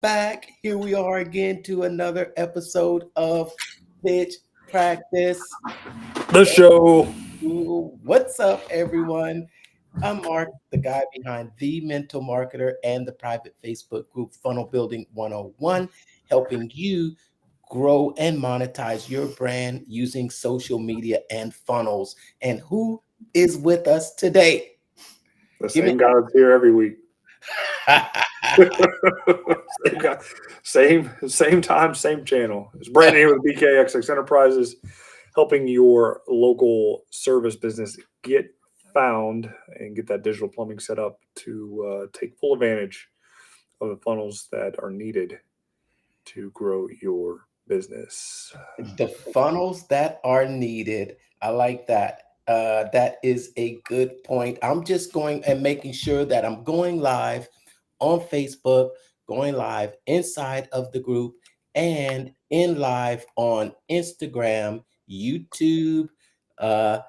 back. Here we are again to another episode of Pitch Practice. The show. What's up, everyone? I'm Mark, the guy behind The Mental Marketer and the private Facebook group Funnel Building 101, helping you grow and monetize your brand using social media and funnels. And who is with us today? The Give me. same guy that's here every week. Same guy, same time, same channel. It's Brandon here with BKXX Enterprises, helping your local service business get found and get that digital plumbing set up to take full advantage of the funnels that are needed to grow your business. The funnels that are needed. I like that. That is a good point. I'm just going and making sure that I'm going live on Facebook, going live inside of the group, and in live on Instagram, YouTube, uh,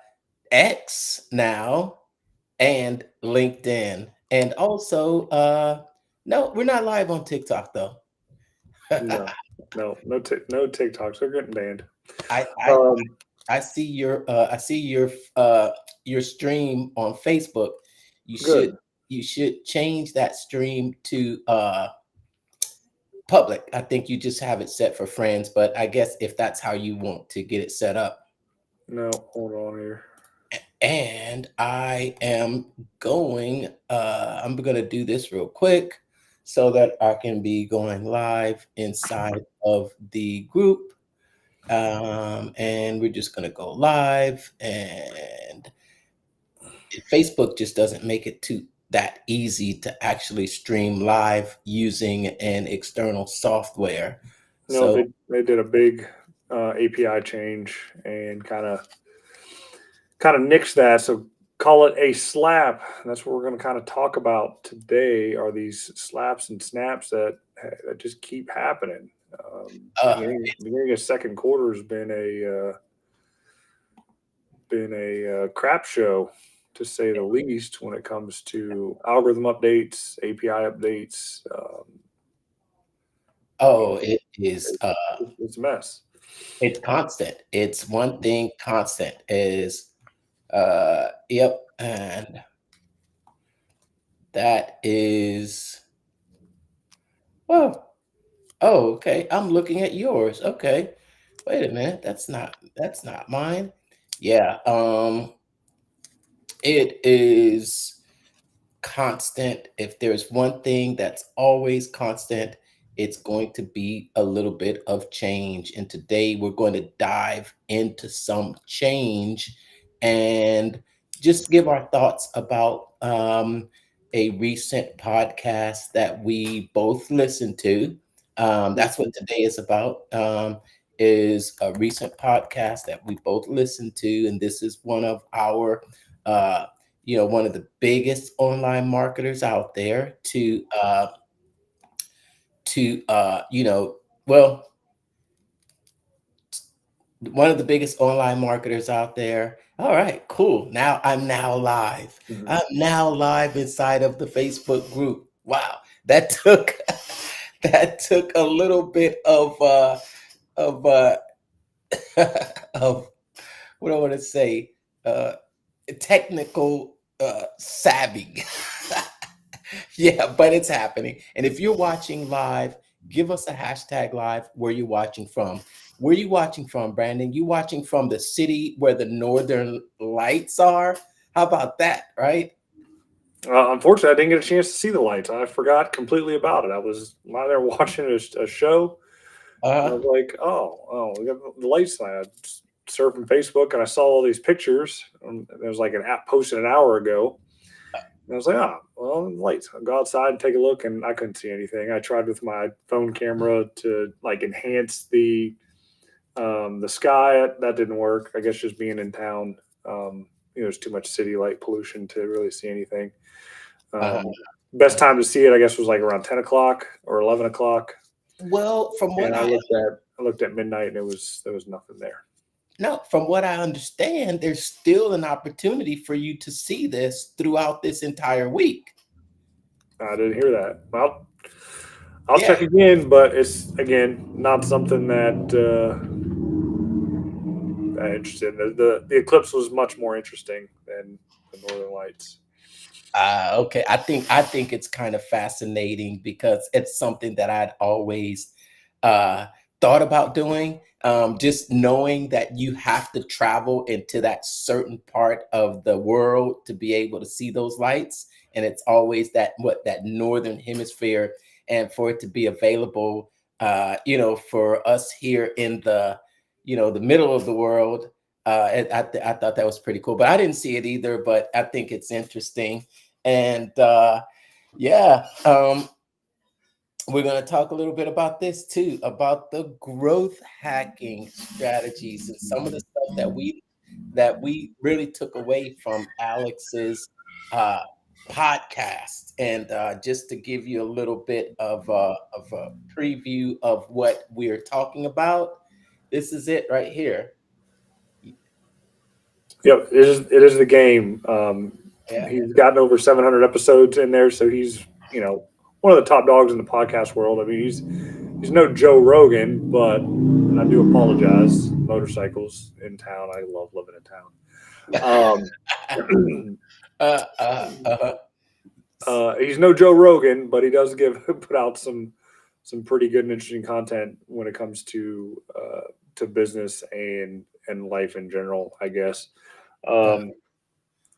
X now, and LinkedIn. And also, no, we're not live on TikTok though. No, no TikToks. They're getting banned. I, I Um, I see your stream on Facebook. You should Good. you should change that stream to public. I think you just have it set for friends, but I guess if that's how you want to get it set up. No, hold on here. And I'm gonna do this real quick so that I can be going live inside of the group. And we're just gonna go live, and Facebook just doesn't make it too that easy to actually stream live using an external software. No, So they did a big API change and kind of nixed that. So call it a slap. That's what we're going to kind of talk about today. Are these slaps and snaps that just keep happening? uh, Beginning of second quarter has been a crap show, to say the least, when it comes to algorithm updates, API updates. oh, it is It's a mess. it's constant. It's one thing constant is yep, and that is oh oh okay. I'm looking at yours. Okay. Wait a minute. That's not mine. Yeah, it is constant. If there's one thing that's always constant, it's going to be a little bit of change. And today we're going to dive into some change and just give our thoughts about a recent podcast that we both listened to. That's what today is about. Is a recent podcast that we both listened to, and this is one of our uh, one of the biggest online marketers out there well, one of the biggest online marketers out there. All right, cool. Now I'm now live. Mhm. I'm now live inside of the Facebook group. Wow, that took that took a little bit of of what I want to say, technical savvy. Yeah, but it's happening. And if you're watching live, give us a hashtag live where you're watching from. Where you watching from, Brandon? You watching from the city where the northern lights are? How about that, right? Unfortunately, I didn't get a chance to see the lights. I forgot completely about it. I was lying there watching a show, and I Uh-huh. was like, "Oh, we got the lights tonight." I was surfing Facebook, and I saw all these pictures. There was like an app posted an hour ago, and I was like, "Oh, well, the lights." I'll go outside and take a look, and I couldn't see anything. I tried with my phone camera to like enhance the sky. That didn't work. I guess just being in town, there's too much city light pollution to really see anything. Uh-huh. Best time to see it, I guess, was like around 10 o'clock or 11 o'clock. Well, And I looked at midnight, and there was nothing there. no, from what I understand, there's still an opportunity for you to see this throughout this entire week. I didn't hear that. Well, I'll check again, but it's again not something that I'm interested in. The eclipse was much more interesting than the Northern Lights. Okay, I think it's kind of fascinating because it's something that I'd always uh, thought about doing. Just knowing that you have to travel into that certain part of the world to be able to see those lights, and it's always that northern hemisphere, and for it to be available, for us here in the middle of the world. I thought that was pretty cool, but I didn't see it either. But I think it's interesting. And yeah, we're going to talk a little bit about this too, about the growth hacking strategies and some of the stuff that we really took away from Alex's uh, podcast. And just to give you a little bit of a preview of what we're talking about, this is it right here. Yep, it is the game. Yeah. He's gotten over 700 episodes in there, so he's one of the top dogs in the podcast world. I mean, he's no Joe Rogan, but and I do apologize. Motorcycles in town. I love living in town. uh, uh, uh, He's no Joe Rogan, but he does put out some pretty good and interesting content when it comes to business and life in general, I guess. uh,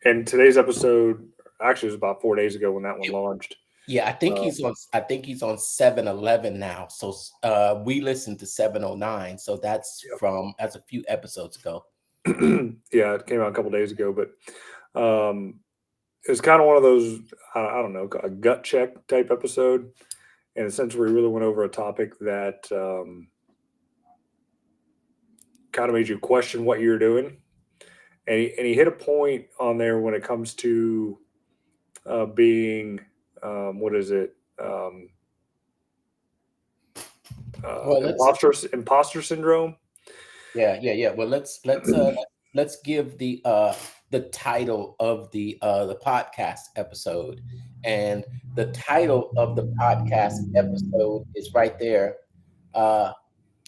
And today's episode actually was about 4 days ago when that one launched. Yeah, I think Uh, he's on 711 now. So we listened to 709. So that's a few episodes ago. yeah, it came out a couple days ago, but it was kind of one of those I don't know, a gut check type episode, in a sense where he really went over a topic that kind of made you question what you're doing, and he hit a point on there when it comes to being what is it Well, imposter syndrome. yeah. Well, let's give the title of the podcast episode, and the title of the podcast episode is right there. Uh,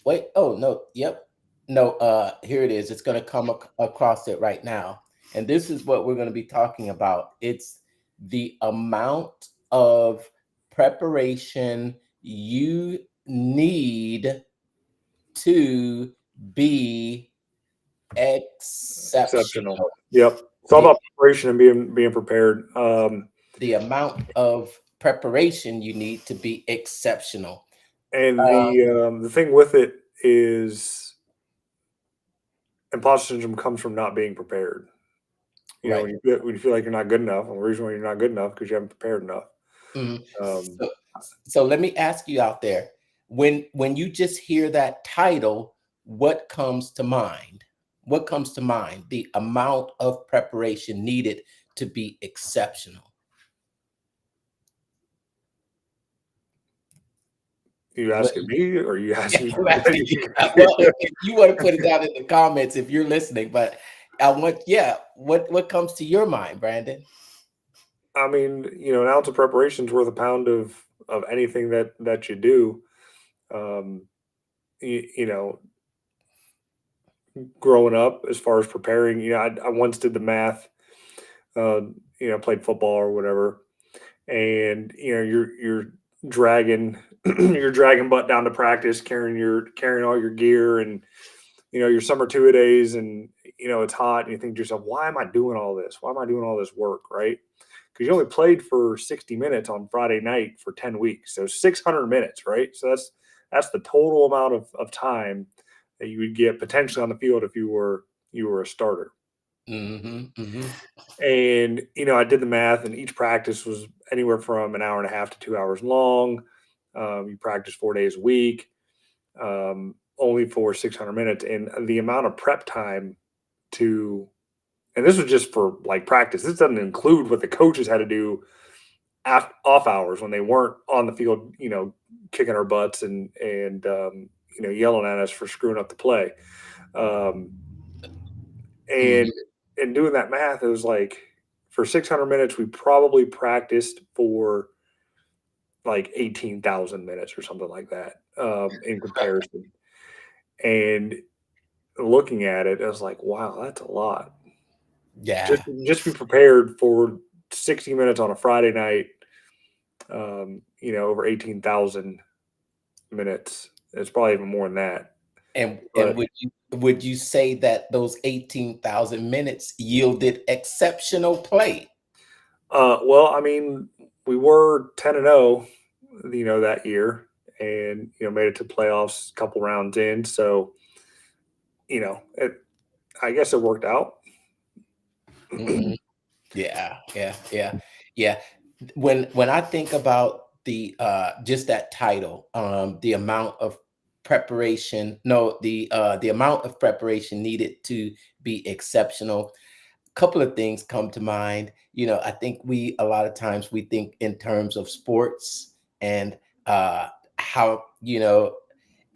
Wait, oh no, yep. No, here it is. It's going to come across it right now. And this is what we're going to be talking about. It's the amount of preparation you need to be Exceptional. exceptional. Yep. It's all The about preparation and being prepared. the amount of preparation you need to be exceptional. And Uh, the thing with it is imposter syndrome comes from not being prepared. right. When you feel like you're not good enough, and the reason why you're not good enough because you haven't prepared enough. Mhm. Um, So let me ask you out there, when you just hear that title, what comes to mind? What comes to mind? The amount of preparation needed to be exceptional. you What, asking me or you yeah, asking? I'm asking you. Well, if you want to put it down in the comments if you're listening, but I want, yeah, what comes to your mind, Brandon? I mean, an ounce of preparation is worth a pound of anything that you do. Um, you know, growing up, as far as preparing, I once did the math. Uh, played football or whatever, and you're dragging you're dragging butt down to practice, carrying all your gear, and your summer two a days, and it's hot, and you think to yourself, why am I doing all this? Why am I doing all this work, right? Because you only played for 60 minutes on Friday night for 10 weeks, so 600 minutes, right? So that's the total amount of time that you would get potentially on the field if you were a starter. Mm-hmm, mm-hmm. And I did the math, and each practice was anywhere from an hour and a half to 2 hours long. You practice 4 days a week, only for 600 minutes, and the amount of prep time to, and this was just for like practice. This doesn't include what the coaches had to do off hours when they weren't on the field, kicking our butts and yelling at us for screwing up the play. Um, Mm-hmm. and in doing that math, it was like for 600 minutes, we probably practiced for like 18,000 minutes or something like that in comparison. And looking at it, I was like, wow, that's a lot. Yeah. Just be prepared for 60 minutes on a Friday night. Over 18,000 minutes. It's probably even more than that. And But would you say that those 18,000 minutes yielded exceptional play? well, I mean, we were 10-0, that year, and made it to playoffs a couple rounds in. So, I guess it worked out. Mhm. Yeah, yeah, yeah, yeah. When I think about the just that title, the amount of preparation, no, the amount of preparation needed to be exceptional. Couple of things come to mind. I think we a lot of times we think in terms of sports and how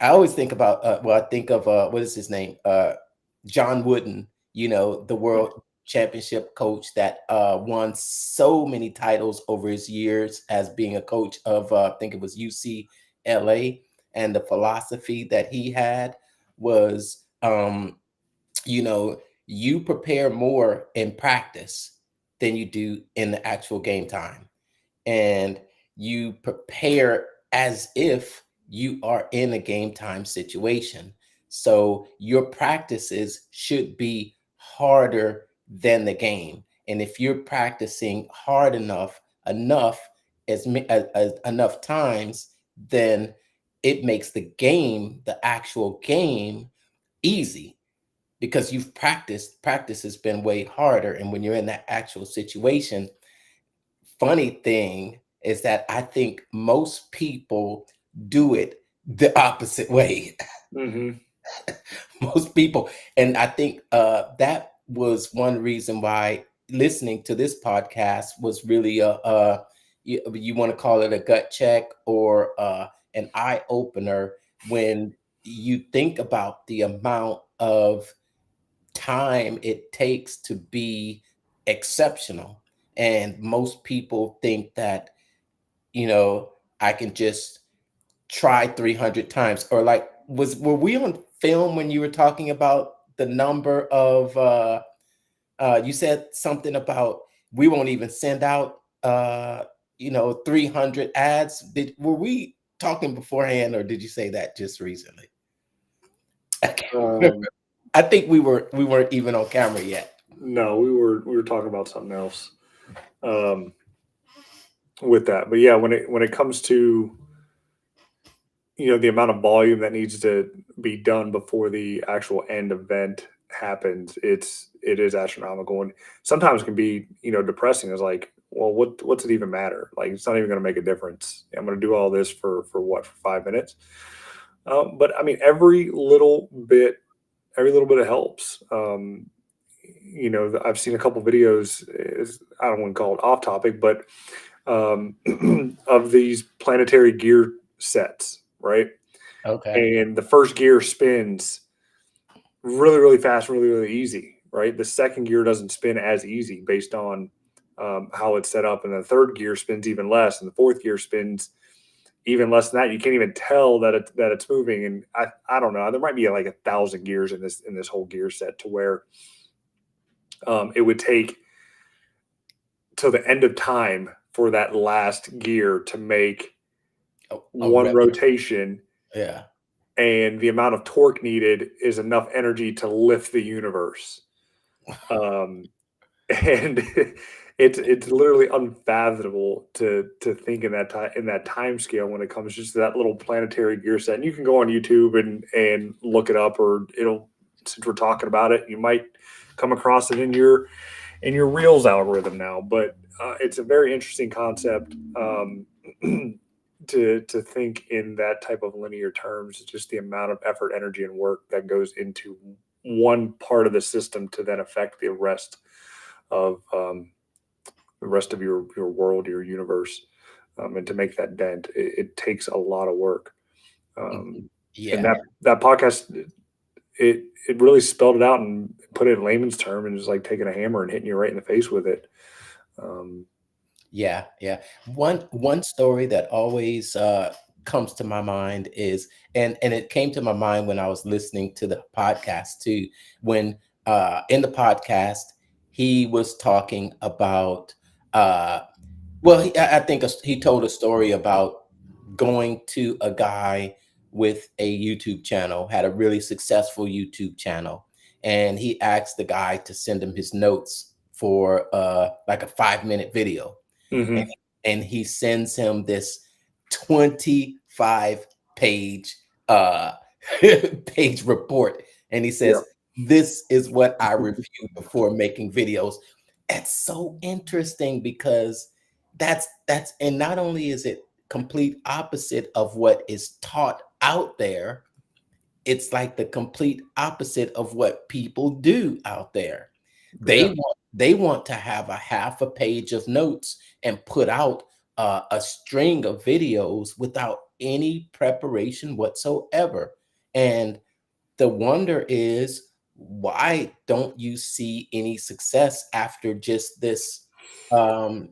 I always think about I think of what is his name? John Wooden, the world championship coach that won so many titles over his years as being a coach of I think it was UCLA, and the philosophy that he had was you know, you prepare more in practice than you do in the actual game time. And you prepare as if you are in a game time situation. So your practices should be harder than the game. And if you're practicing hard enough enough times, then it makes the actual game easy because you've practice has been way harder, and when you're in that actual situation, funny thing is that I think most people do it the opposite way. Hmm. Most people, and I think that was one reason why listening to this podcast was really you want to call it a gut check or an eye opener when you think about the amount of time it takes to be exceptional. And most people think that, you know, I can just try 300 times. Or like, were we on film when you were talking about the number of, you said something about we won't even send out, 300 ads. Were we talking beforehand or did you say that just recently? I can't remember. Um, I think we weren't even on camera yet. no, we were talking about something else um, with that. But yeah, when it comes to the amount of volume that needs to be done before the actual end event happens, it is astronomical, and sometimes can be depressing. It's like, well, what's it even matter? Like, it's not even going to make a difference. I'm going to do all this for what, for 5 minutes? But I mean, every little bit it helps. I've seen a couple videos. I don't want to call it off topic, but um, of these planetary gear sets, right? Okay. And the first gear spins really, really fast, really, really easy, right? The second gear doesn't spin as easy based on how it's set up, and the third gear spins even less, and the fourth gear spins even less than that. You can't even tell that it's moving, and I don't know. There might be like 1,000 gears in this whole gear set to where it would take till the end of time for that last gear to make A one rotation, yeah. and the amount of torque needed is enough energy to lift the universe. Um, and it's literally unfathomable to think in that time scale when it comes just to that little planetary gear set. And you can go on YouTube and look it up, or since we're talking about it, you might come across it in your Reels algorithm now. But it's a very interesting concept. To think in that type of linear terms, just the amount of effort, energy, and work that goes into one part of the system to then affect the rest of your world, your universe, and to make that dent, it takes a lot of work. Um, and Yeah. that podcast, it really spelled it out and put it in layman's term, and it's like taking a hammer and hitting you right in the face with it. Um, Yeah, yeah. One story that always comes to my mind is, and it came to my mind when I was listening to the podcast too. When in the podcast he was talking about well, I think he told a story about going to a guy with a YouTube channel, had a really successful YouTube channel, and he asked the guy to send him his notes for like a 5-minute video, and, Hmm. and he sends him this 25 page uh page report, and he Yeah. says, this is what I review before making videos. It's so interesting because that's and not only is it complete opposite of what is taught out there, it's like the complete opposite of what people do out there. Yeah. They want to have a half a page of notes and put out a string of videos without any preparation whatsoever. And the wonder is, why don't you see any success after just this um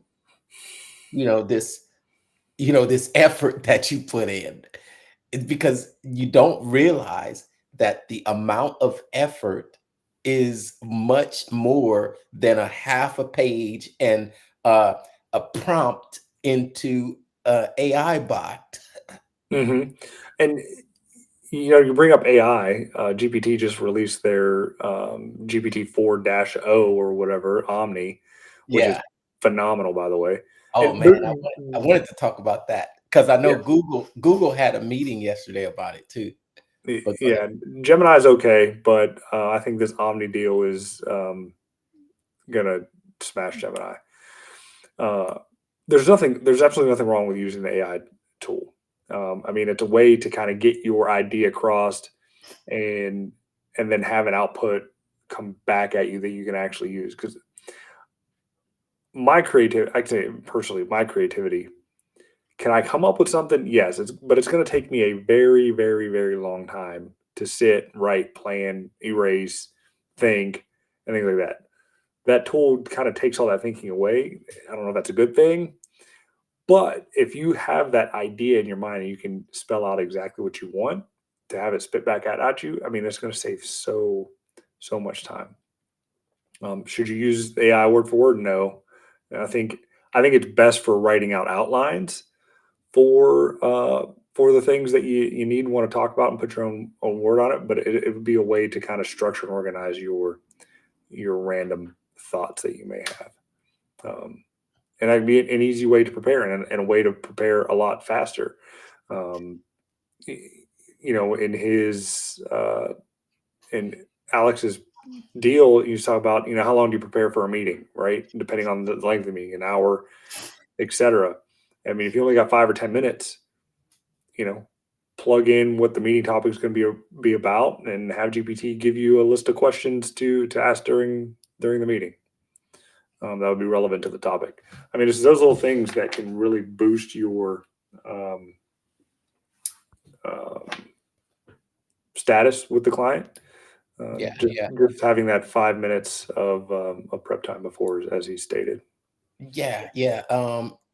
you know this this effort that you put in? It's because you don't realize that the amount of effort is much more than a half a page and uh, a prompt into a AI bot. Hmm. And you bring up AI. GPT just released their GPT 4-0 or whatever, Omni, which is Yeah. phenomenal, by the way. Oh And man, I wanted to talk about that because I know yeah, Google had a meeting yesterday about it too. But go ahead. yeah, Gemini's okay, but I think this Omni deal is gonna smash Gemini. Uh, there's absolutely nothing wrong with using the AI tool. I mean, it's a way to kind of get your idea across and then have an output come back at you that you can actually use. Because I can say personally, my creativity, can I come up with something? Yes, but it's going to take me a very, very, very long time to sit, write, plan, erase, think, and things like that. That tool kind of takes all that thinking away. I don't know if that's a good thing, but if you have that idea in your mind and you can spell out exactly what you want to have it spit back out at you, I mean, it's going to save so much time. Should you use AI word for word? No. I think it's best for writing out outlines for the things that you need and want to talk about and put your own word on it. But it would be a way to kind of structure and organize your random thoughts that you may have. And that'd be an easy way to prepare and a way to prepare a lot faster. Um, in his in Alex's deal, you talk about how long do you prepare for a meeting, right? Depending on the length of the meeting, an hour, etc. I mean, if you only got 5 or 10 minutes, you know, plug in what the meeting topic is going to be about, and have GPT give you a list of questions to ask during the meeting. That would be relevant to the topic. I mean, it's those little things that can really boost your um, uh, status with the client. Yeah, Just, yeah. just having that 5 minutes of prep time before, as he stated. Yeah, yeah,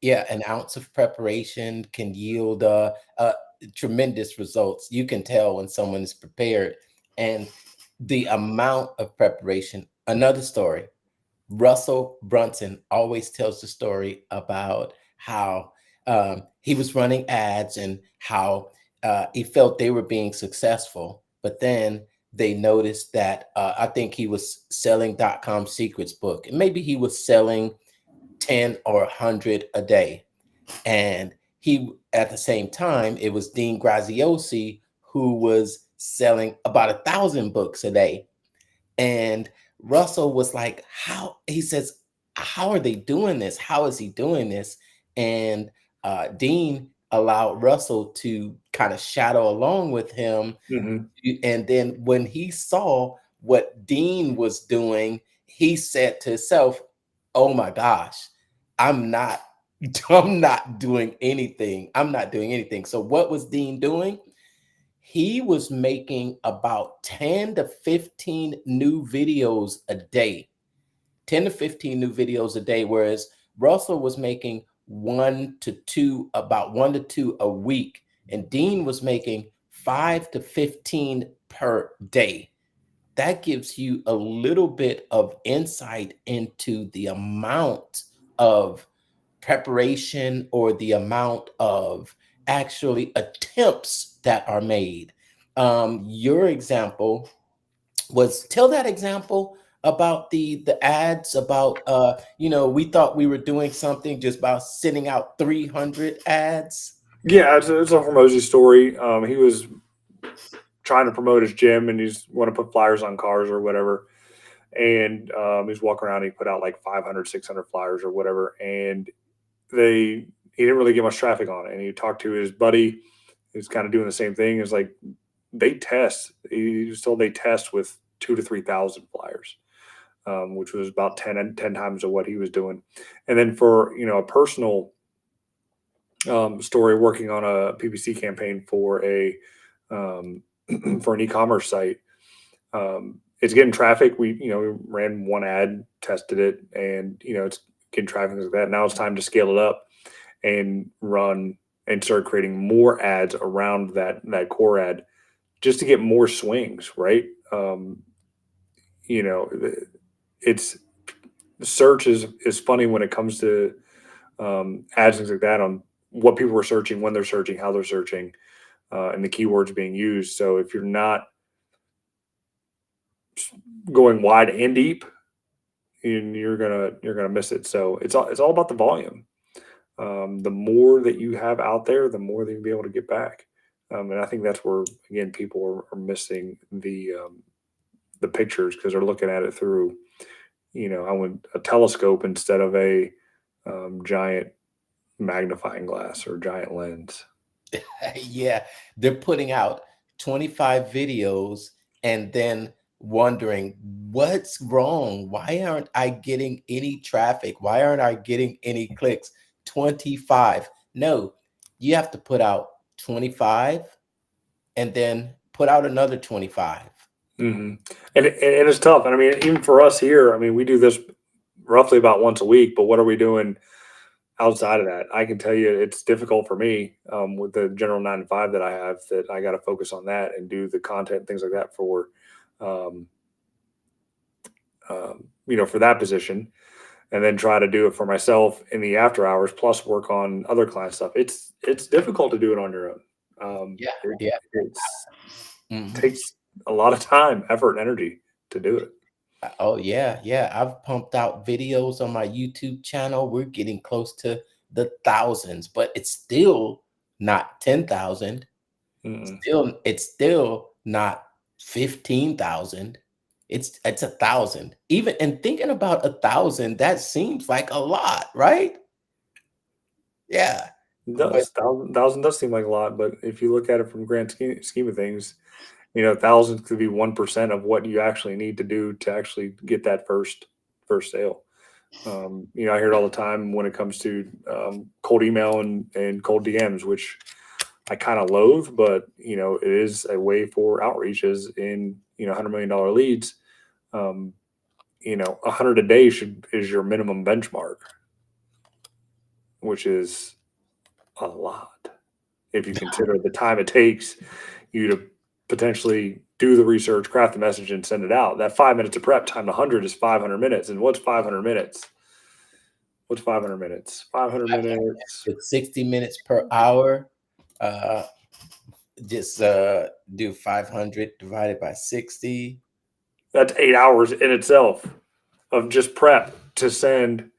yeah, an ounce of preparation can yield, tremendous results. You can tell when someone is prepared, and the amount of preparation. Another story, Russell Brunson always tells the story about how, he was running ads and how, he felt they were being successful, but then they noticed that, I think he was selling dot-com secrets book, and maybe he was selling 10 or 100 a day. And he, at the same time, it was Dean Graziosi who was selling about 1,000 books a day. And Russell was like, how, he says, how are they doing this? How is he doing this? And Dean allowed Russell to kind of shadow along with him. Hmm. And then when he saw what Dean was doing, he said to himself, oh my gosh, I'm not I'm not doing anything. I'm not doing anything. So what was Dean doing? He was making about 10 to 15 new videos a day. 10 to 15 new videos a day. Whereas Russell was making about one to two a week, and Dean was making 5 to 15 per day. That gives you a little bit of insight into the amount of preparation or the amount of actually attempts that are made. Your example was, tell that example about the ads, about we thought we were doing something just about sending out 300 ads. Yeah, it's a Hormozi story. He was trying to promote his gym, and he's want to put flyers on cars or whatever. And he's walking around. And he put out like 500, 600 flyers or whatever, and he didn't really get much traffic on it. And he talked to his buddy, who's kind of doing the same thing. It's like they test. He was told they test with 2,000 to 3,000 flyers, which was about 10 times of what he was doing. And then for a personal story, working on a PPC campaign for for an e-commerce site. It's getting traffic. We ran one ad, tested it, and it's getting traffic like that. Now it's time to scale it up and run and start creating more ads around that core ad, just to get more swings, right? It's search is funny when it comes to ads, things like that, on what people are searching, when they're searching, how they're searching, and the keywords being used. So if you're not going wide and deep, you're gonna miss it. So it's all about the volume. The more that you have out there, the more that you'll be able to get back. And I think that's where, again, people are missing the pictures, because they're looking at it through a telescope instead of a giant magnifying glass or giant lens. Yeah, they're putting out 25 videos and then wondering what's wrong. Why aren't I getting any traffic? Why aren't I getting any clicks? 25. No, you have to put out 25 and then put out another 25. Mm-hmm. And it's tough. And I mean, even for us here, I mean, we do this roughly about once a week, but what are we doing outside of that? I can tell you it's difficult for me with the general 9 to 5 that I have, that I got to focus on that and do the content, things like that for, for that position, and then try to do it for myself in the after hours, plus work on other client stuff. It's difficult to do it on your own. Mhm. Takes a lot of time, effort, and energy to do it. Oh yeah. I've pumped out videos on my YouTube channel. We're getting close to the thousands, but it's still not 10,000. It's still not 15,000. It's 1,000. Even, and thinking about 1,000, that seems like a lot, right? Yeah. It But does. Thousand does seem like a lot, but if you look at it from grand scheme of things, thousands could be 1% of what you actually need to do to actually get that first sale. I hear it all the time when it comes to cold email and cold DMs, which I kind of loathe, but it is a way for outreaches in $100 million leads. 100 a day is your minimum benchmark, which is a lot if you consider the time it takes you to potentially do the research, craft the message, and send it out. That 5 minutes of prep time to 100 is 500 minutes. And what's 500 minutes? 500 minutes. it's 60 minutes per hour. Just do 500 divided by 60. That's 8 hours in itself of just prep to send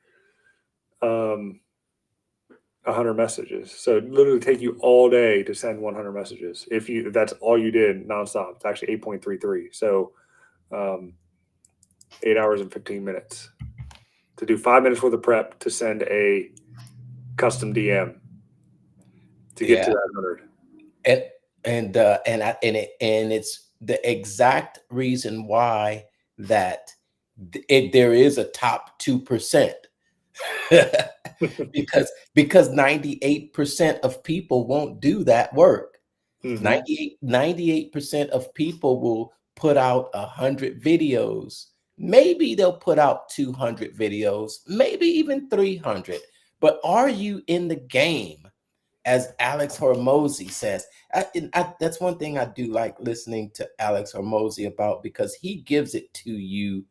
100 messages. So it literally take you all day to send 100 messages. If that's all you did nonstop, it's actually 8.33. So 8 hours and 15 minutes to do 5 minutes worth of prep to send a custom DM to get to that 100. And it's the exact reason why that there is a top 2%. because 98% of people won't do that work. 98% of people will put out 100 videos, Maybe they'll put out 200 videos, maybe even 300. But are you in the game? As Alex Hormozi says, that's one thing I do like listening to Alex Hormozi about, because he gives it to you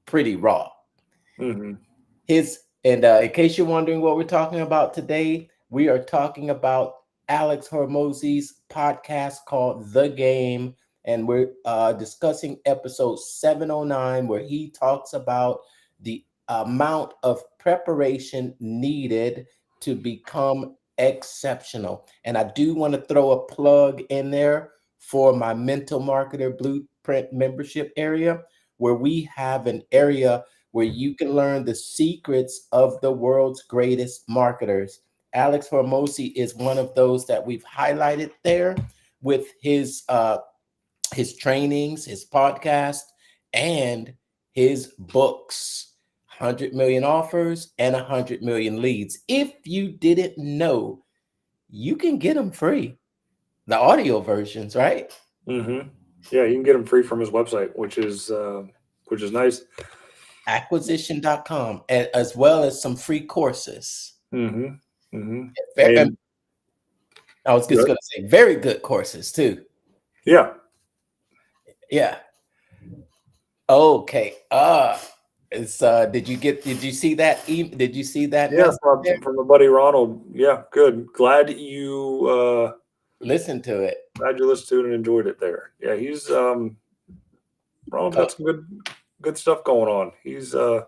pretty raw. Mm-hmm. In case you're wondering what we're talking about today, we are talking about Alex Hormozi's podcast called The Game, and we're discussing episode 709, where he talks about the amount of preparation needed to become exceptional. And I do want to throw a plug in there for my Mental Marketer Blueprint membership area, where we have an area where you can learn the secrets of the world's greatest marketers. Alex Hormozi is one of those that we've highlighted there with his trainings, his podcast, and his books, 100 Million Offers and 100 Million Leads. If you didn't know, you can get them free, the audio versions, right? Mm-hmm. Yeah, you can get them free from his website, which is nice. Acquisition.com, as well as some free courses. Mm-hmm. Mm-hmm. And And I was just going to say, very good courses too. yeah. Yeah. Okay. It's did you see that did you see that Yeah, message there? from my buddy Ronald. Yeah, good. Glad you Listen to it. listened to it and enjoyed it there. Yeah, he's Ronald's Oh, got some good stuff going on. He's hey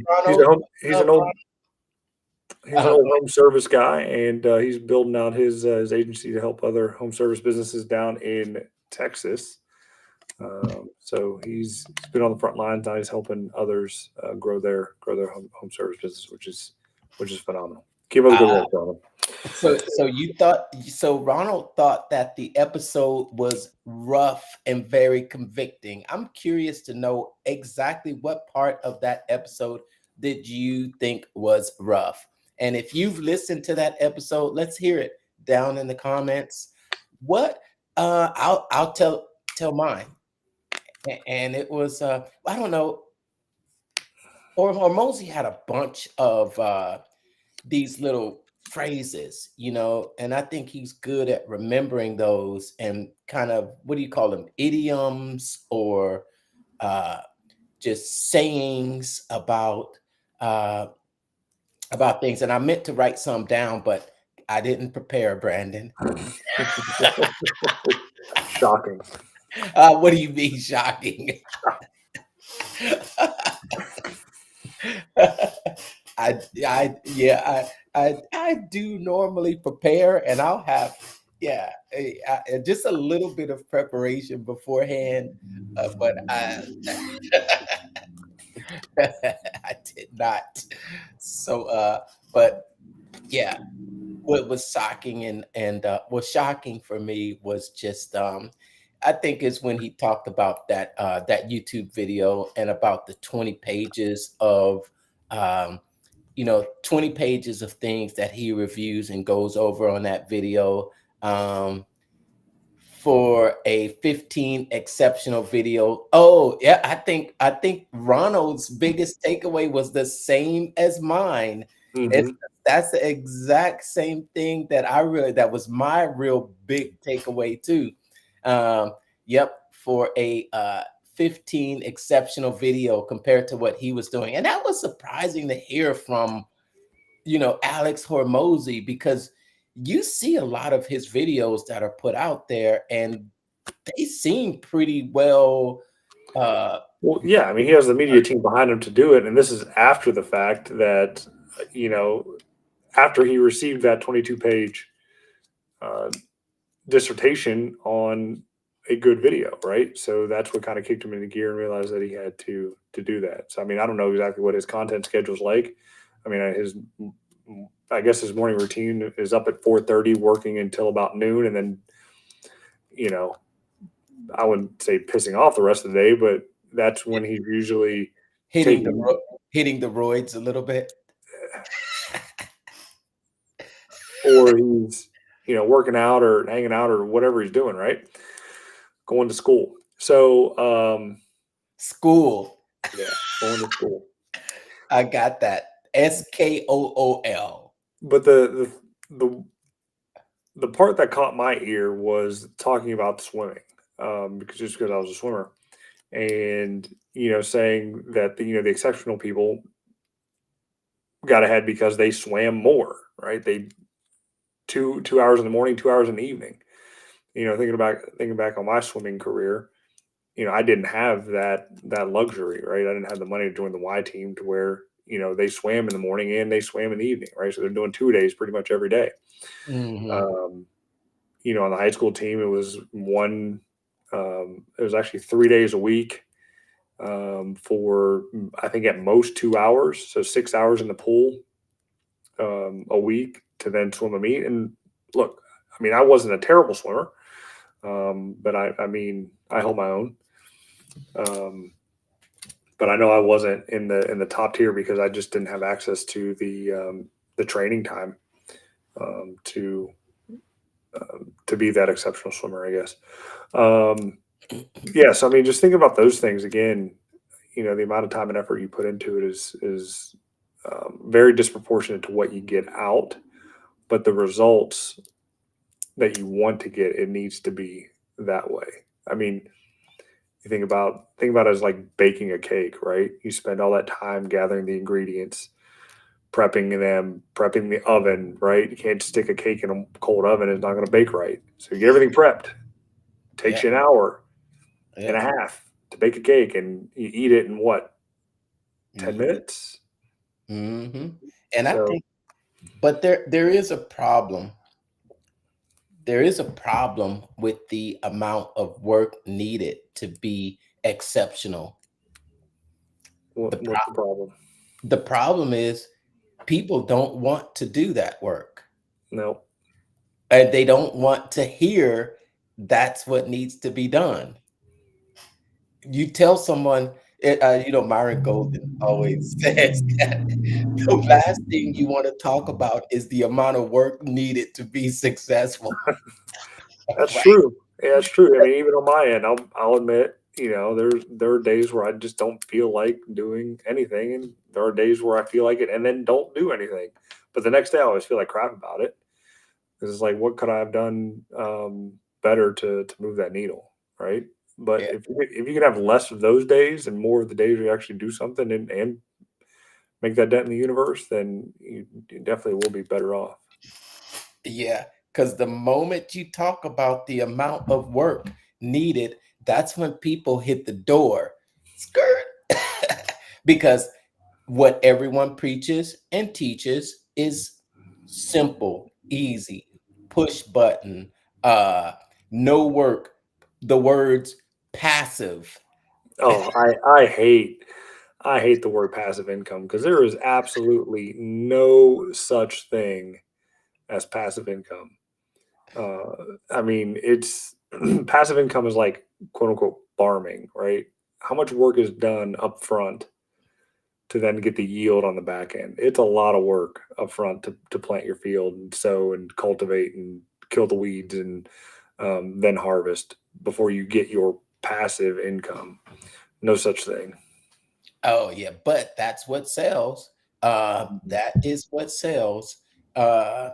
Ronald. he's an old home service guy, and he's building out his agency to help other home service businesses down in Texas. So he's been on the front lines. Now he's helping others grow their home service business, which is phenomenal. Keep up the good work, Ronald. So Ronald thought that the episode was rough and very convicting. I'm curious to know exactly what part of that episode did you think was rough? And if you've listened to that episode, let's hear it down in the comments. What I'll tell mine. And it was I don't know, or Hormozi had a bunch of these little phrases, and I think he's good at remembering those and kind of, what do you call them, idioms, or just sayings about things. And I meant to write some down, but I didn't prepare, Brandon. Shocking. What do you mean shocking? I do normally prepare, and I'll have just a little bit of preparation beforehand, but I I did not. So, but yeah, what was shocking and was shocking for me was just I think is when he talked about that YouTube video, and about the 20 pages of 20 pages of things that he reviews and goes over on that video, for a 15 exceptional video. Oh, yeah, I think Ronald's biggest takeaway was the same as mine. Mm-hmm. That's the exact same thing that was my real big takeaway too. Yep, for a 15 exceptional video compared to what he was doing. And that was surprising to hear from, Alex Hormozi, because you see a lot of his videos that are put out there, and they seem pretty well. Well, yeah, I mean, he has the media team behind him to do it, and this is after the fact that, after he received that 22-page dissertation on a good video, right? So that's what kind of kicked him into gear and realized that he had to do that. So, I mean, I don't know exactly what his content schedule is like. I mean, I guess his morning routine is up at 4:30, working until about noon, and then, I wouldn't say pissing off the rest of the day, but that's when he's usually hitting the roids a little bit, or he's working out or hanging out or whatever he's doing, right? Going to school. So School. Yeah, going to school. I got that. SKOOL. But the part that caught my ear was talking about swimming, because I was a swimmer, and saying that the exceptional people got ahead because they swam more, right? They 2 hours in the morning, 2 hours in the evening. Thinking back on my swimming career, I didn't have that luxury, right? I didn't have the money to join the Y team to where they swam in the morning and they swam in the evening, right? So they're doing 2 days pretty much every day. Mm-hmm. Um, on the high school team, it was it was actually 3 days a week, for I think at most 2 hours, so 6 hours in the pool, a week to then swim a meet. And look, I mean, I wasn't a terrible swimmer, but I mean, I held my own. But I know I wasn't in the top tier because I just didn't have access to the training time, to be that exceptional swimmer, I guess. Yeah, so I mean, just think about those things again. The amount of time and effort you put into it is very disproportionate to what you get out, but the results that you want to get, it needs to be that way. I mean, you think about it as like baking a cake, right? You spend all that time gathering the ingredients, prepping them, prepping the oven, right? You can't stick a cake in a cold oven; it's not going to bake right. So you get everything prepped. It takes Yeah. you an hour and a Yeah. half to bake a cake, and you eat it in what, 10 Mm-hmm. minutes? Mm-hmm. And I So think, but there is a problem. There is a problem with the amount of work needed to be exceptional. The what's the problem? the problem is people don't want to do that work, No. and they don't want to hear that's what needs to be done. You tell someone, Myron Golden always says that the last thing you want to talk about is the amount of work needed to be successful. That's Right? true. Yeah, that's true. I mean, even on my end, I'll admit, there are days where I just don't feel like doing anything, and there are days where I feel like it and then don't do anything. But the next day, I always feel like crap about it because it's like, what could I have done, better to move that needle, right? But Yeah. if you can have less of those days and more of the days where you actually do something and make that dent in the universe, then you definitely will be better off. Yeah, because the moment you talk about the amount of work needed, that's when people hit the door. Skirt. Because what everyone preaches and teaches is simple, easy, push button, uh, no work, the words passive. Oh, I hate the word passive income because there is absolutely no such thing as passive income. I mean, it's passive income is like quote unquote farming, right? How much work is done up front to then get the yield on the back end? It's a lot of work up front to plant your field and sow and cultivate and kill the weeds and, then harvest before you get your passive income. No such thing. Oh yeah, but that's what sells. That is what sells. Uh,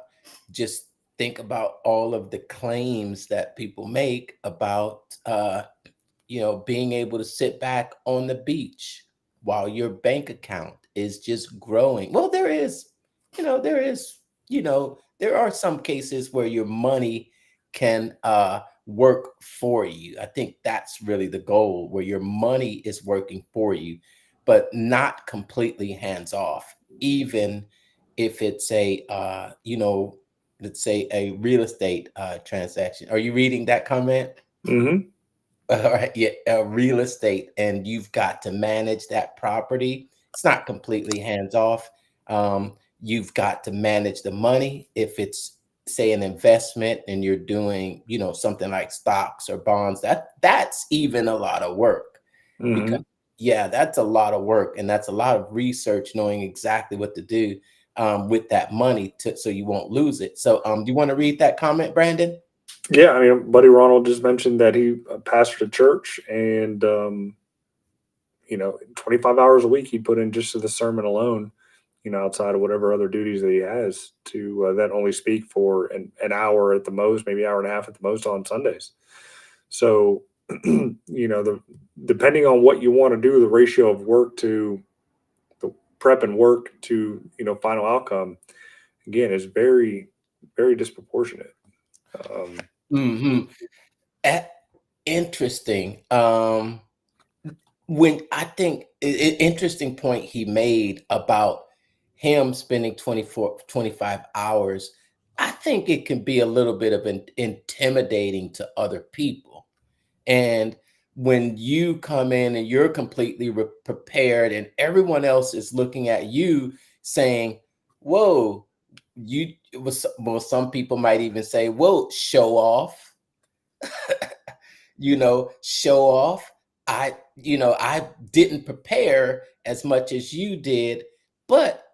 just think about all of the claims that people make about being able to sit back on the beach while your bank account is just growing. Well, there are some cases where your money can work for you. I think that's really the goal, where your money is working for you, but not completely hands off, even if it's let's say a real estate transaction. Are you reading that comment? Hmm. All right, yeah, real estate, and you've got to manage that property. It's not completely hands off. You've got to manage the money. If it's, say, an investment, and you're doing, something like stocks or bonds, that's even a lot of work, because Hmm. yeah, that's a lot of work, and that's a lot of research, knowing exactly what to do with that money so you won't lose it. So, do you want to read that comment, Brandon? Yeah, I mean, Buddy Ronald just mentioned that he pastored a church, and 25 hours a week he put in just to the sermon alone, outside of whatever other duties that he has to then only speak for an hour at the most, maybe hour and a half at the most on Sundays. So, depending on what you want to do, the ratio of work to the prep and work to, final outcome, again, is very, very disproportionate. Interesting. When I think interesting point he made about him spending 25 hours, I think it can be a little bit of intimidating to other people. And when you come in and you're completely prepared and everyone else is looking at you saying, whoa, well, some people might even say, whoa, show off, show off. I didn't prepare as much as you did, but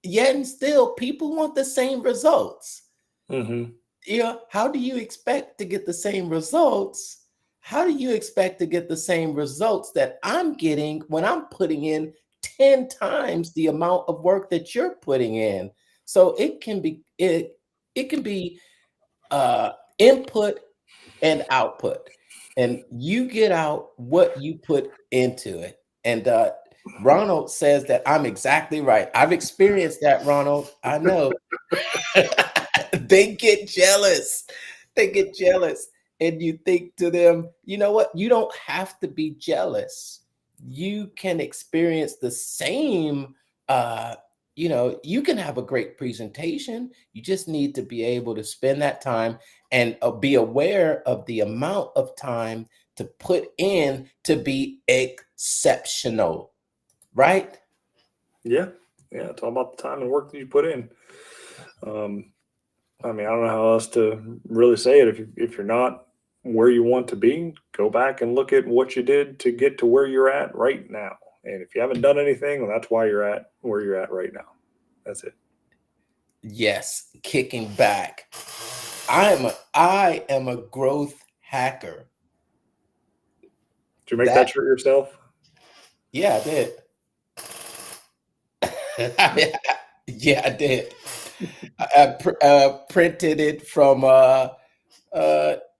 yet and still people want the same results. How do you expect to get the same results? How do you expect to get the same results that I'm getting when I'm putting in 10 times the amount of work that you're putting in? So it can be input and output, and you get out what you put into it. And Ronald says that I'm exactly right. I've experienced that, Ronald. I know. They get jealous. They get jealous. And you think to them, you know what? You don't have to be jealous. You can experience the same, you can have a great presentation. You just need to be able to spend that time and be aware of the amount of time to put in to be exceptional, right? Yeah. It's all about the time and work that you put in. I don't know how else to really say it. If you're not where you want to be, go back and look at what you did to get to where you're at right now. And if you haven't done anything, well, that's why you're at where you're at right now. That's it. Yes, kicking back. I am a growth hacker. Did you make that shirt yourself? Yeah, I did. Yeah, I did. I printed it from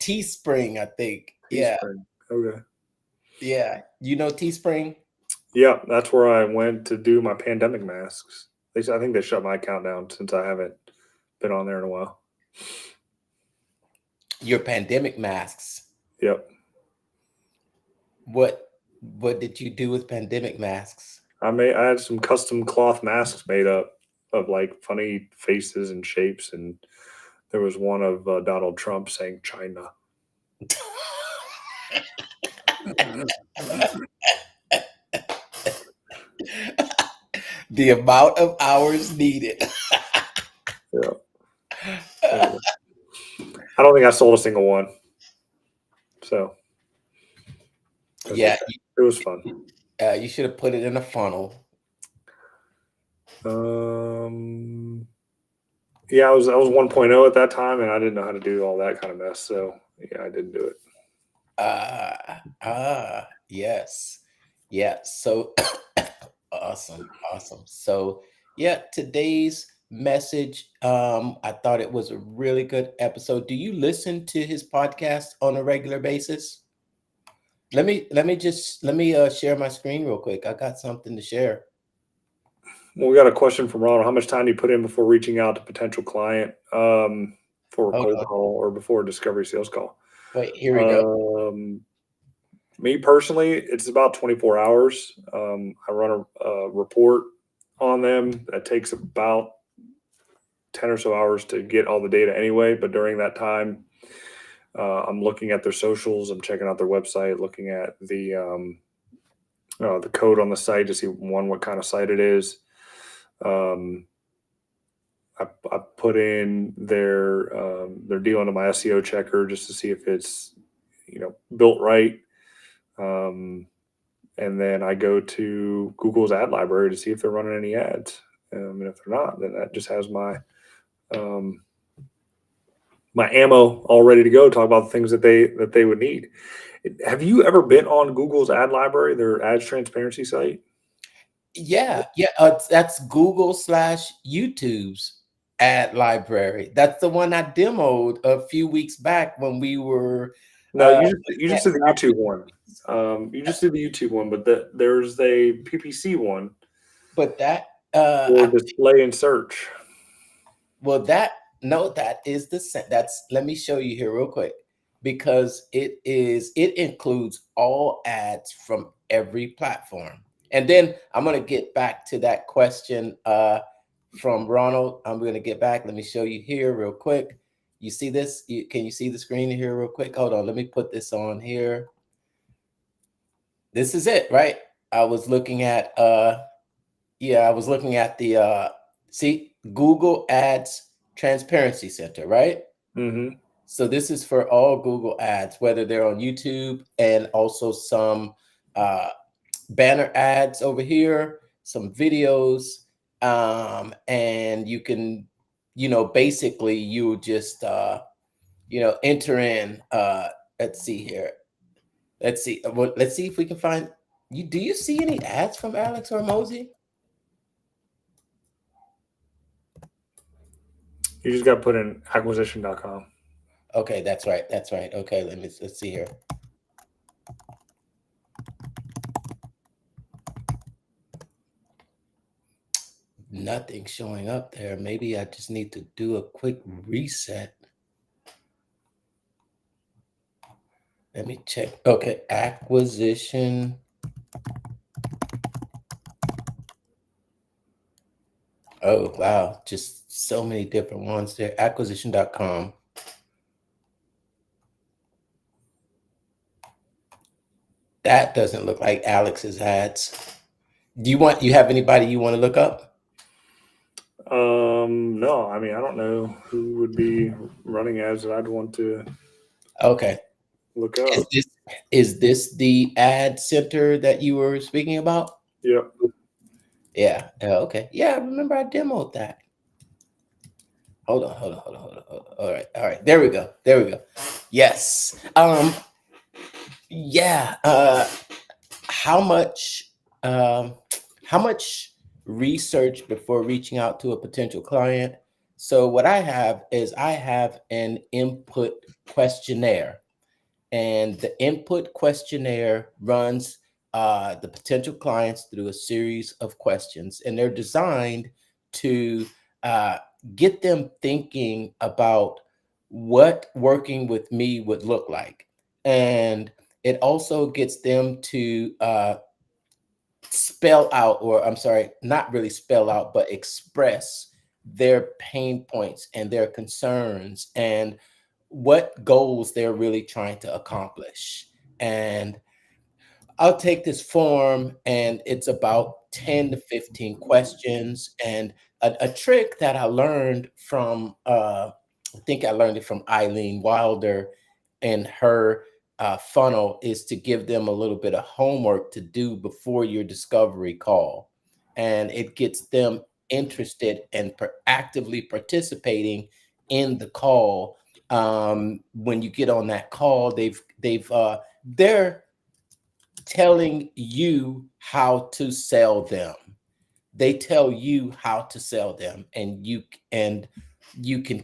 Teespring, I think. Yeah. Teespring. Okay. Yeah. You know Teespring? Yeah, that's where I went to do my pandemic masks. I think they shut my account down since I haven't been on there in a while. Your pandemic masks. Yep. What did you do with pandemic masks? I had some custom cloth masks made up of like funny faces and shapes, and there was one of Donald Trump saying China. The amount of hours needed. Yeah. I don't think I sold a single one. So yeah, it was fun. You should have put it in a funnel. Yeah, I was 1.0 at that time, and I didn't know how to do all that kind of mess. So yeah, I didn't do it. Yes. Yeah. So awesome. So yeah, today's message, I thought it was a really good episode. Do you listen to his podcast on a regular basis? Let me share my screen real quick. I got something to share. Well, we got a question from Ronald. How much time do you put in before reaching out to potential client for a cold call or before a discovery sales call? Wait, here we go. Me personally, it's about 24 hours. I run a report on them that takes about 10 or so hours to get all the data anyway. But during that time, I'm looking at their socials. I'm checking out their website, looking at the code on the site to see what kind of site it is. I put in their deal into my SEO checker just to see if it's built right. And then I go to Google's ad library to see if they're running any ads. And if they're not, then that just has my my ammo all ready to go. Talk about the things that they would need. Have you ever been on Google's ad library, their ads transparency site? Yeah, yeah, that's Google slash YouTube's ad library. That's the one I demoed a few weeks back when we were No, you looking at just did the YouTube one. opportunities. You just did the YouTube one, but there's a PPC one But that for I display and search. well that no, that is that's let me show you here real quick because it includes all ads from every platform. And then I'm gonna get back to that question from Ronald. I'm gonna get back. Let me show you here real quick. You see this? Can you see the screen here real quick? Hold on, let me put this on here. This is it, right? I was looking at yeah, I was looking at the see Google Ads Transparency Center, right? Mm-hmm. So this is for all Google ads, whether they're on YouTube and also some uh, banner ads over here, some videos, and you can, basically you just, enter in. Let's see here. Let's see. Let's see if we can find you. Do you see any ads from Alex Hormozi? You just got to put in acquisition.com. Okay, that's right. That's right. Okay, let's see here. Nothing showing up there. Maybe I just need to do a quick reset. Let me check. Okay, acquisition. Oh, wow. Just so many different ones there. Acquisition.com. That doesn't look like Alex's ads. You have anybody you want to look up? No, I mean, I don't know who would be running ads that I'd want to Okay. look Is up. this is this the ad center that you were speaking about? Yep. Yeah. Okay. Yeah, I remember I demoed that. Hold on. All right. All right. There we go. There we go. Yes. Yeah. How much um how much research before reaching out to a potential client? So what I have is I have an input questionnaire, and the input questionnaire runs the potential clients through a series of questions, and they're designed to uh, get them thinking about what working with me would look like. And it also gets them to spell out, or I'm sorry, not really spell out, but express their pain points and their concerns and what goals they're really trying to accomplish. And I'll take this form, and it's about 10 to 15 questions. And a trick that I learned from, I think I learned it from Eileen Wilder, and her funnel is to give them a little bit of homework to do before your discovery call. And it gets them interested and actively participating in the call. When you get on that call, they're telling you how to sell them. They tell you how to sell them, and you can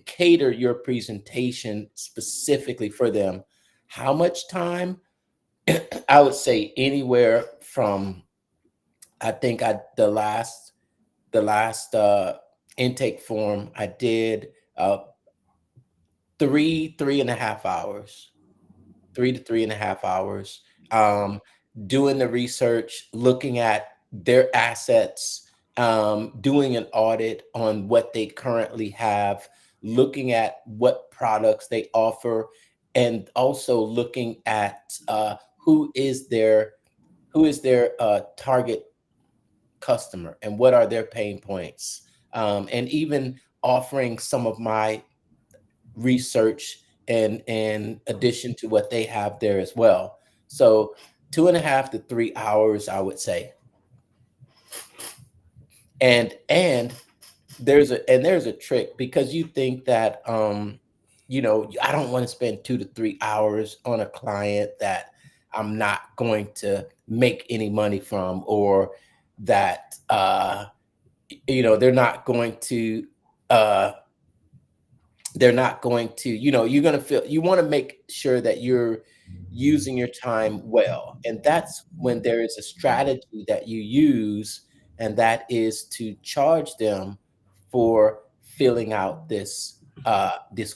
cater your presentation specifically for them. How much time? I would say anywhere from, I think I the last intake form I did 3.5 hours, 3 to 3.5 hours, um, doing the research, looking at their assets, doing an audit on what they currently have, looking at what products they offer, and also looking at who is their target customer and what are their pain points, and even offering some of my research and in addition to what they have there as well. So 2.5 to 3 hours, I would say. And there's a trick, because you think that I don't want to spend 2 to 3 hours on a client that I'm not going to make any money from, or that, they're not going to, uh, you're going to feel, you want to make sure that you're using your time well. And that's when there is a strategy that you use, and that is to charge them for filling out this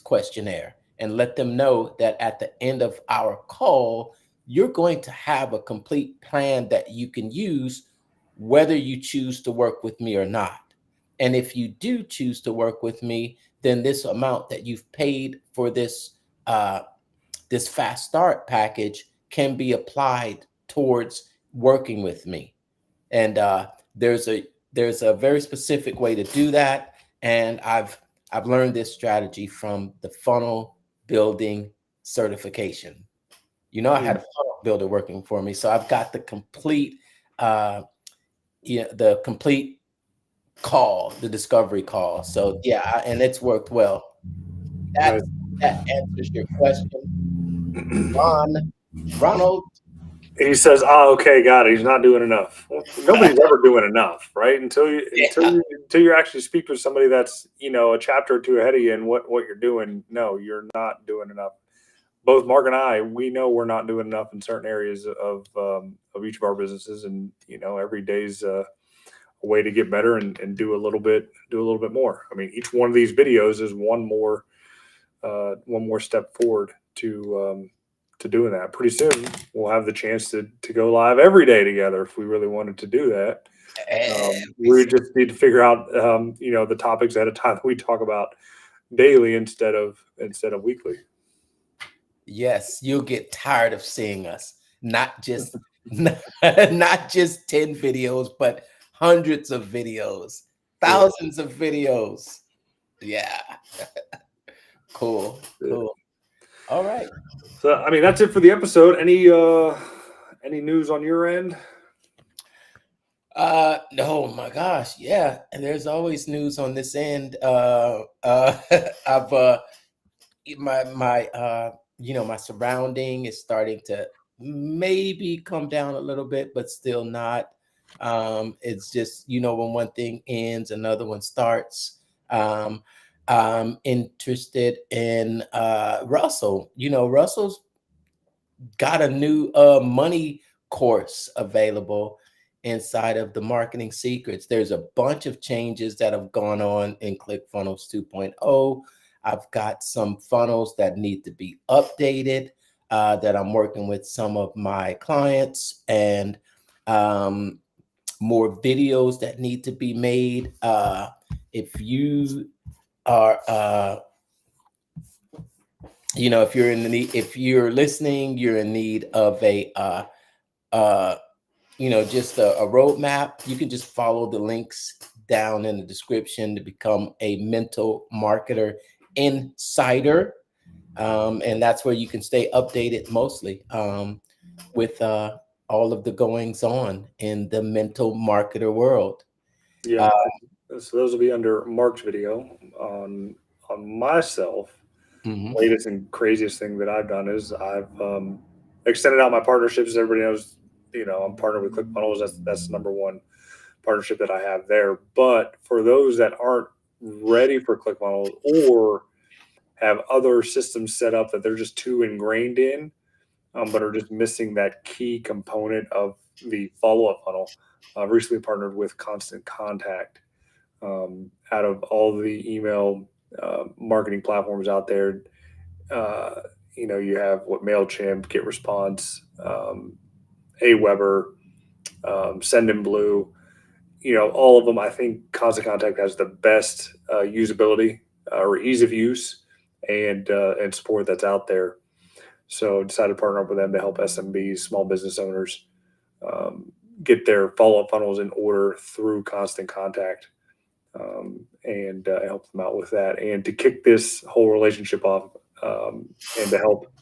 questionnaire, and let them know that at the end of our call, you're going to have a complete plan that you can use, whether you choose to work with me or not. And if you do choose to work with me, then this amount that you've paid for this fast start package can be applied towards working with me. And there's a very specific way to do that. And I've learned this strategy from the funnel building certification. I had a funnel builder working for me, so I've got the complete the complete call, the discovery call. So yeah, and it's worked well. That Nice. that answers your question, Ronald. He says, "Oh, okay, got it. He's not doing enough." Well, nobody's ever doing enough, right? Yeah. Until you actually speak with somebody that's a chapter or two ahead of you and what you're doing. No, you're not doing enough. Both Mark and I, we know we're not doing enough in certain areas of each of our businesses, and every day's a way to get better and do a little bit more. I mean, each one of these videos is one more step forward to doing that. Pretty soon we'll have the chance to go live every day together if we really wanted to do that. We just need to figure out the topics at a time that we talk about daily instead of weekly. Yes, you'll get tired of seeing us. Not just not just 10 videos, but hundreds of videos, thousands of videos. Yeah. Cool. All right. So, I mean, that's it for the episode. Any news on your end? No, my gosh, yeah. And there's always news on this end. I've my surrounding is starting to maybe come down a little bit, but still not. It's just, when one thing ends, another one starts. I'm interested in Russell. Russell's got a new money course available inside of the Marketing Secrets. There's a bunch of changes that have gone on in ClickFunnels 2.0. I've got some funnels that need to be updated, that I'm working with some of my clients, and more videos that need to be made. If you are if you're listening, you're in need of a just a roadmap, you can just follow the links down in the description to become a mental marketer insider. And that's where you can stay updated mostly with all of the goings on in the mental marketer world. Yeah. So those will be under Mark's video. On myself, Mhm. latest and craziest thing that I've done is I've extended out my partnerships. Everybody knows, I'm partnered with ClickFunnels. That's number one partnership that I have there. But for those that aren't ready for ClickFunnels or have other systems set up that they're just too ingrained in, but are just missing that key component of the follow-up funnel, I've recently partnered with Constant Contact. Out of all the email marketing platforms out there, you have MailChimp, GetResponse, Aweber, Sendinblue. All of them. I think Constant Contact has the best usability or ease of use and support that's out there. So I decided to partner up with them to help SMBs, small business owners, get their follow-up funnels in order through Constant Contact, and help them out with that. And to kick this whole relationship off, and to help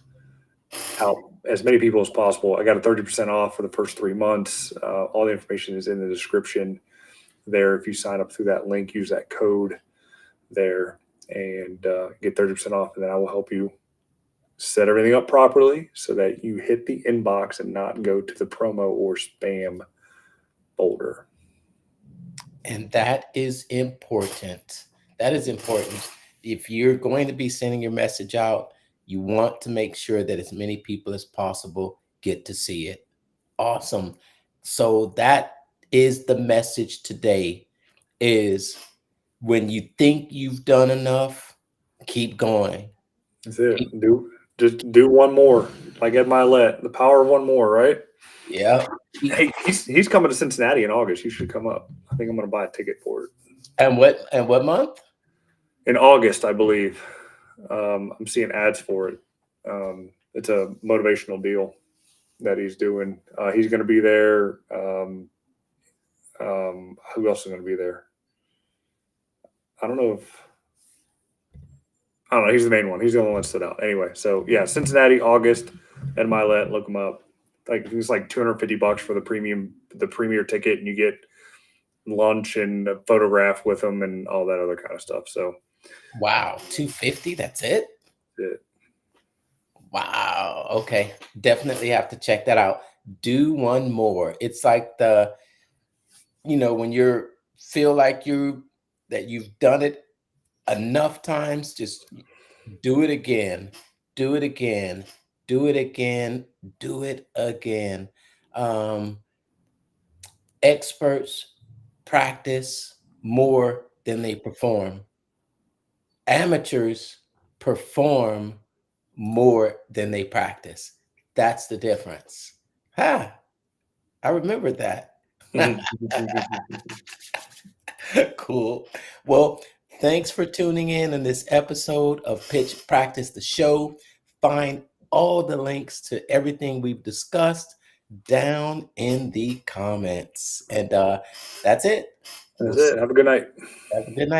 out as many people as possible, I got a 30% off for the first 3 months. All the information is in the description there. If you sign up through that link, use that code there. and get 30% off. And then I will help you set everything up properly so that you hit the inbox and not go to the promo or spam folder. And that is important. That is important. If you're going to be sending your message out, you want to make sure that as many people as possible get to see it. Awesome. So that is the message today, is when you think you've done enough, keep going. That's it. Just do one more. Like Ed Milet, the power of one more, right? Yeah. Hey, he's coming to Cincinnati in August. You should come up. I think I'm going to buy a ticket for it. And what month? In August, I believe. I'm seeing ads for it. It's a motivational deal that he's doing. He's going to be there. Who else is going to be there? I don't know. He's the main one. He's the only one that stood out. Anyway, so yeah, Cincinnati, August, Ed Milet, look him up. Like it's like $250 for the premier ticket, and you get lunch and a photograph with them and all that other kind of stuff. So wow, $250, that's it? Yeah. Wow. Okay. Definitely have to check that out. Do one more. It's like when you feel like that you've done it enough times, just do it again. Do it again. Do it again. Do it again. Experts practice more than they perform. Amateurs perform more than they practice. That's the difference. I remember that. Cool. Well, thanks for tuning in this episode of Pitch Practice the Show. Find all the links to everything we've discussed down in the comments. And that's it. That's it. Have a good night. Have a good night.